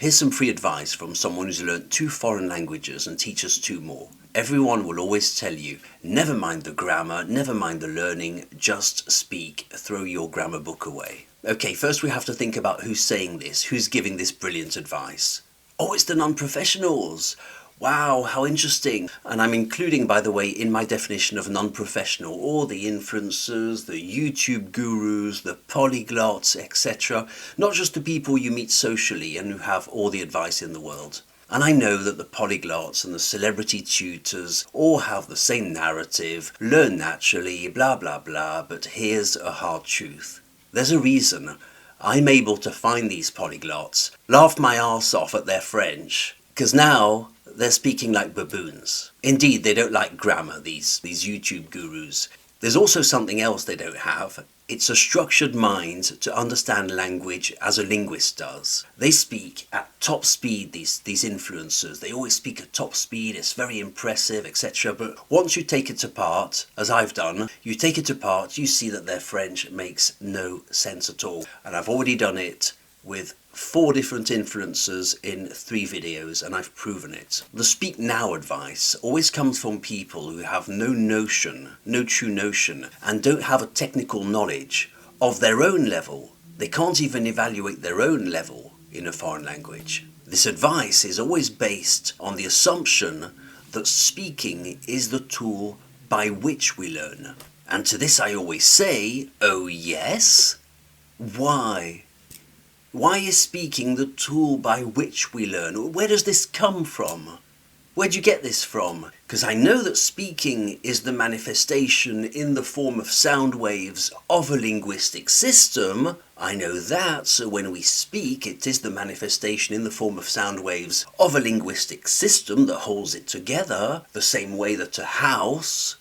Here's some free advice from someone who's learnt 2 foreign languages and teaches 2 more. Everyone will always tell you, never mind the grammar, never mind the learning, just speak, throw your grammar book away. Okay, first we have to think about who's saying this, who's giving this brilliant advice. Oh, it's the non-professionals! Wow, how interesting. And I'm including, by the way, in my definition of non-professional, all the influencers, the YouTube gurus, the polyglots, etc. Not just the people you meet socially and who have all the advice in the world. And I know that the polyglots and the celebrity tutors all have the same narrative, learn naturally, blah blah blah, but here's a hard truth. There's a reason I'm able to find these polyglots, laugh my arse off at their French, because now they're speaking like baboons. Indeed, they don't like grammar, these YouTube gurus. There's also something else they don't have. It's a structured mind to understand language as a linguist does. They speak at top speed, these influencers. They always speak at top speed, it's very impressive, etc. But once you take it apart, as I've done, you take it apart, you see that their French makes no sense at all. And I've already done it with 4 different influencers in 3 videos, and I've proven it. The speak now advice always comes from people who have no true notion, and don't have a technical knowledge of their own level. They can't even evaluate their own level in a foreign language. This advice is always based on the assumption that speaking is the tool by which we learn. And to this I always say, oh yes? Why? Why is speaking the tool by which we learn? Where does this come from? Where'd you get this from? Because I know that speaking is the manifestation in the form of sound waves of a linguistic system. I know that, so when we speak, it is the manifestation in the form of sound waves of a linguistic system that holds it together, the same way that a house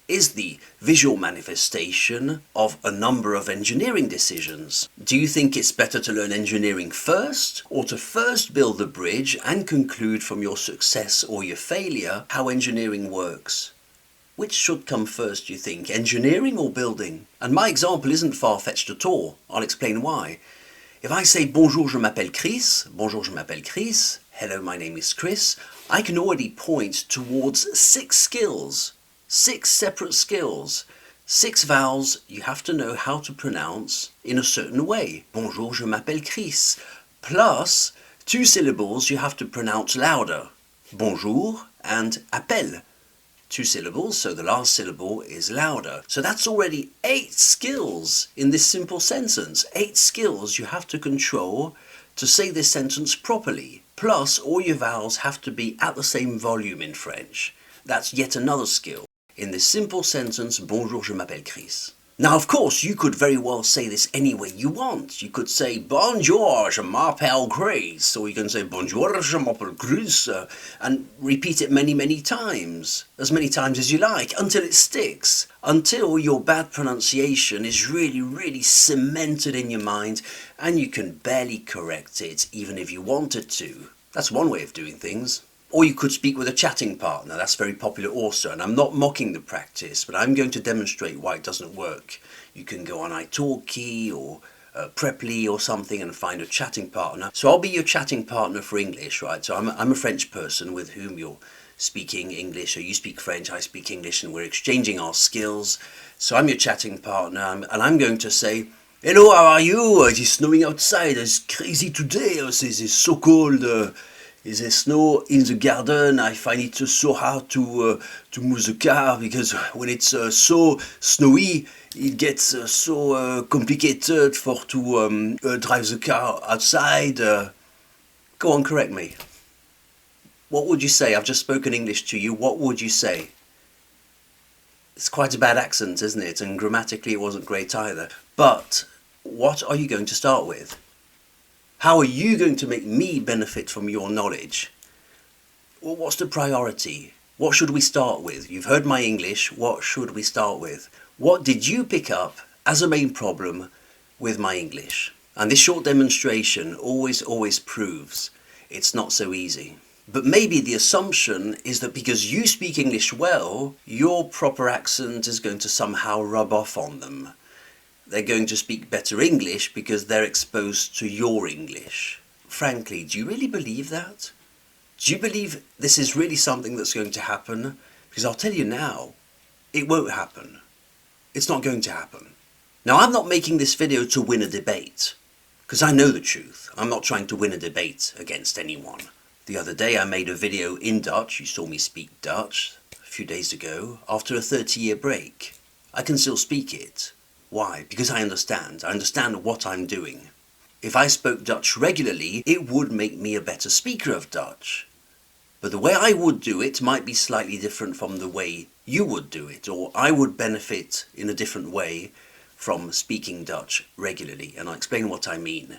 is the visual manifestation of a number of engineering decisions. Do you think it's better to learn engineering first, or to first build the bridge and conclude from your success or your failure how engineering works? Which should come first, do you think, engineering or building? And my example isn't far-fetched at all. I'll explain why. If I say bonjour, je m'appelle Chris, bonjour, je m'appelle Chris, hello, my name is Chris, I can already point towards 6 skills. 6 separate skills, 6 vowels you have to know how to pronounce in a certain way. Bonjour, je m'appelle Chris. Plus 2 syllables you have to pronounce louder. Bonjour and appel. 2 syllables, so the last syllable is louder. So that's already 8 skills in this simple sentence. 8 skills you have to control to say this sentence properly. Plus all your vowels have to be at the same volume in French. That's yet another skill in this simple sentence, bonjour, je m'appelle Chris. Now, of course, you could very well say this any way you want. You could say, bonjour, je m'appelle Chris, or you can say, bonjour, je m'appelle Chris, and repeat it many, many times as you like, until it sticks, until your bad pronunciation is really, really cemented in your mind, and you can barely correct it, even if you wanted to. That's one way of doing things. Or you could speak with a chatting partner, that's very popular also, and I'm not mocking the practice, but I'm going to demonstrate why it doesn't work. You can go on italki or Preply or something and find a chatting partner. So I'll be your chatting partner for English, right? So I'm a French person with whom you're speaking English, or you speak French, I speak English, and we're exchanging our skills. So I'm your chatting partner, and I'm going to say, hello, how are you? It is snowing outside, it's crazy today, it's so cold. Is there snow in the garden? I find it so hard to move the car, because when it's so snowy, it gets so complicated to drive the car outside. Go on, correct me. What would you say? I've just spoken English to you. What would you say? It's quite a bad accent, isn't it? And grammatically it wasn't great either. But what are you going to start with? How are you going to make me benefit from your knowledge? Well, what's the priority? What should we start with? You've heard my English. What should we start with? What did you pick up as a main problem with my English? And this short demonstration always proves it's not so easy. But maybe the assumption is that because you speak English well, your proper accent is going to somehow rub off on them. They're going to speak better English because they're exposed to your English. Frankly, do you really believe that? Do you believe this is really something that's going to happen? Because I'll tell you now, it won't happen. It's not going to happen. Now, I'm not making this video to win a debate, because I know the truth. I'm not trying to win a debate against anyone. The other day I made a video in Dutch. You saw me speak Dutch a few days ago after a 30-year break. I can still speak it. Why? Because I understand. I understand what I'm doing. If I spoke Dutch regularly, it would make me a better speaker of Dutch. But the way I would do it might be slightly different from the way you would do it, or I would benefit in a different way from speaking Dutch regularly, and I'll explain what I mean.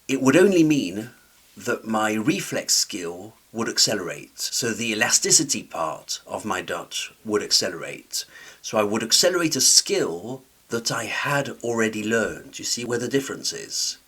It would only mean that my reflex skill would accelerate, so the elasticity part of my Dutch would accelerate. So I would accelerate a skill that I had already learned. You see where the difference is?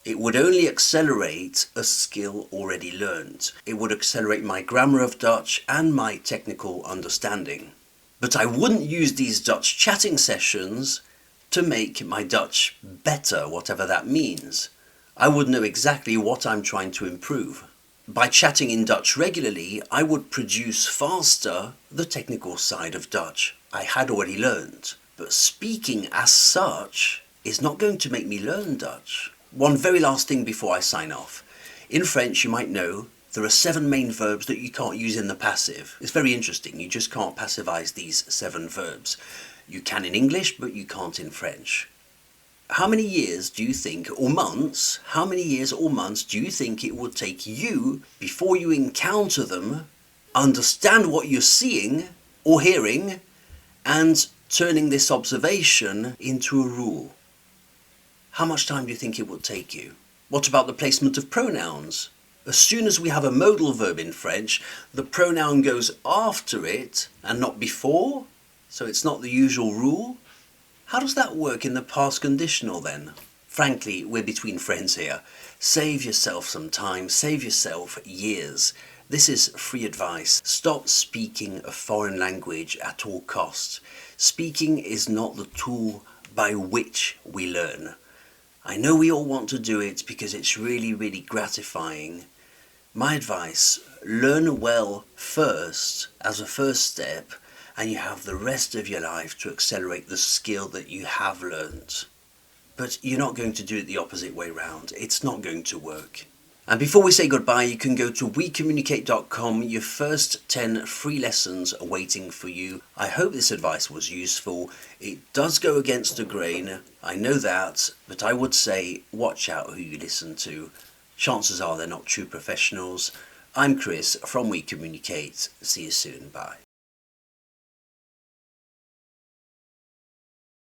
It would only accelerate a skill already learned. It would accelerate my grammar of Dutch and my technical understanding. But I wouldn't use these Dutch chatting sessions to make my Dutch better, whatever that means. I would know exactly what I'm trying to improve. By chatting in Dutch regularly, I would produce faster the technical side of Dutch I had already learned. But speaking as such is not going to make me learn Dutch. One very last thing before I sign off. In French, you might know, there are 7 main verbs that you can't use in the passive. It's very interesting. You just can't passivize these 7 verbs. You can in English, but you can't in French. How many years do you think, or months, how many years or months do you think it would take you before you encounter them, understand what you're seeing or hearing, and turning this observation into a rule? How much time do you think it will take you? What about the placement of pronouns? As soon as we have a modal verb in French, the pronoun goes after it and not before, so it's not the usual rule. How does that work in the past conditional then? Frankly, we're between friends here. Save yourself some time, save yourself years. This is free advice. Stop speaking a foreign language at all costs. Speaking is not the tool by which we learn. I know we all want to do it because it's really, really gratifying. My advice, learn well first as a first step, and you have the rest of your life to accelerate the skill that you have learned. But you're not going to do it the opposite way round. It's not going to work. And before we say goodbye, you can go to wecommunicate.com. Your first 10 free lessons are waiting for you. I hope this advice was useful. It does go against the grain, I know that, but I would say watch out who you listen to. Chances are they're not true professionals. I'm Chris from We Communicate. See you soon. Bye.